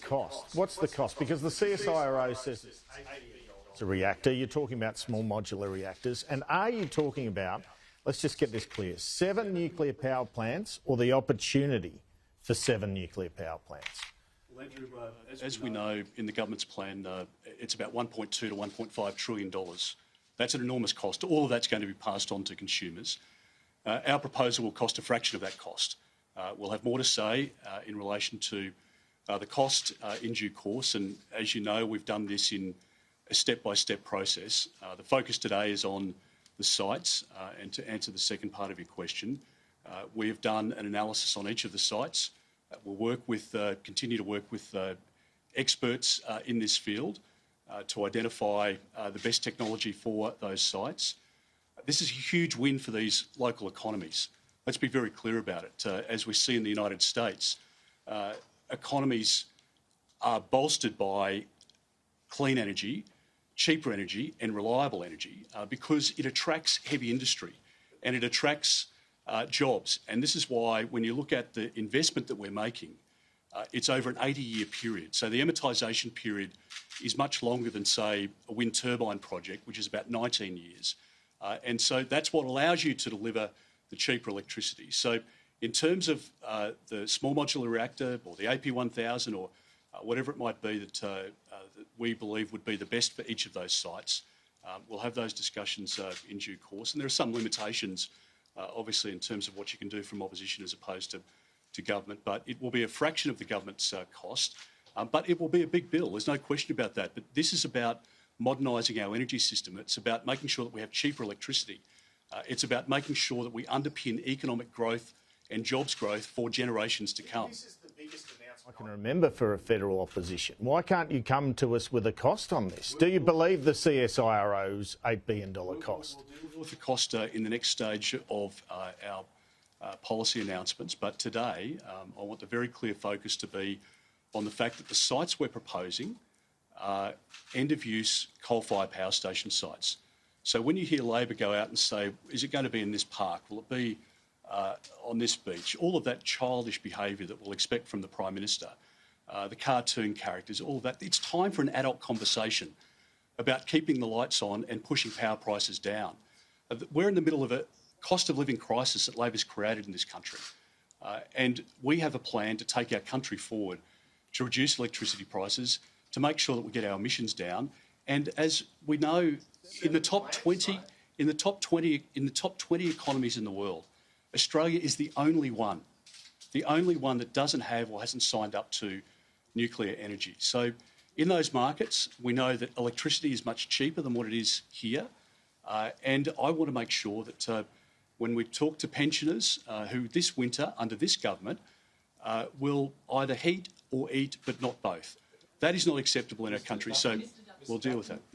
Cost. What's the cost? Because the CSIRO says it's a reactor. You're talking about small modular reactors. And are you talking about, let's just get this clear, 7 nuclear power plants or the opportunity for 7 nuclear power plants? Well, Andrew, as we know, in the government's plan, it's about $1.2 to $1.5 trillion. That's an enormous cost. All of that's going to be passed on to consumers. Our proposal will cost a fraction of that cost. We'll have more to say in relation to the cost in due course, and as you know, we've done this in a step-by-step process. The focus today is on the sites, and to answer the second part of your question, we have done an analysis on each of the sites. We'll continue to work with experts in this field to identify the best technology for those sites. This is a huge win for these local economies. Let's be very clear about it. As we see in the United States, economies are bolstered by clean energy, cheaper energy and reliable energy because it attracts heavy industry and it attracts jobs. And this is why when you look at the investment that we're making, it's over an 80-year period. So the amortisation period is much longer than, say, a wind turbine project, which is about 19 years. And so that's what allows you to deliver the cheaper electricity. So in terms of the small modular reactor or the AP1000 or whatever it might be that we believe would be the best for each of those sites, we'll have those discussions in due course. And there are some limitations, obviously, in terms of what you can do from opposition as opposed to government, but it will be a fraction of the government's cost. But it will be a big bill, there's no question about that. But this is about modernising our energy system. It's about making sure that we have cheaper electricity. It's about making sure that we underpin economic growth and jobs growth for generations to come. This is the biggest announcement I can remember for a federal opposition. Why can't you come to us with a cost on this? Do you believe the CSIRO's $8 billion cost? We'll deal with the cost in the next stage of our policy announcements, but today I want the very clear focus to be on the fact that the sites we're proposing are end-of-use coal-fired power station sites. So when you hear Labor go out and say, is it going to be in this park? Will it be on this beach? All of that childish behaviour that we'll expect from the Prime Minister, the cartoon characters, all of that. It's time for an adult conversation about keeping the lights on and pushing power prices down. We're in the middle of a cost of living crisis that Labor's created in this country. And we have a plan to take our country forward to reduce electricity prices, to make sure that we get our emissions down. And as we know, in the top 20 economies in the world, Australia is the only one that doesn't have or hasn't signed up to nuclear energy. So in those markets, we know that electricity is much cheaper than what it is here. And I want to make sure that when we talk to pensioners who this winter, under this government, will either heat or eat, but not both. That is not acceptable in our country, so we'll deal with that.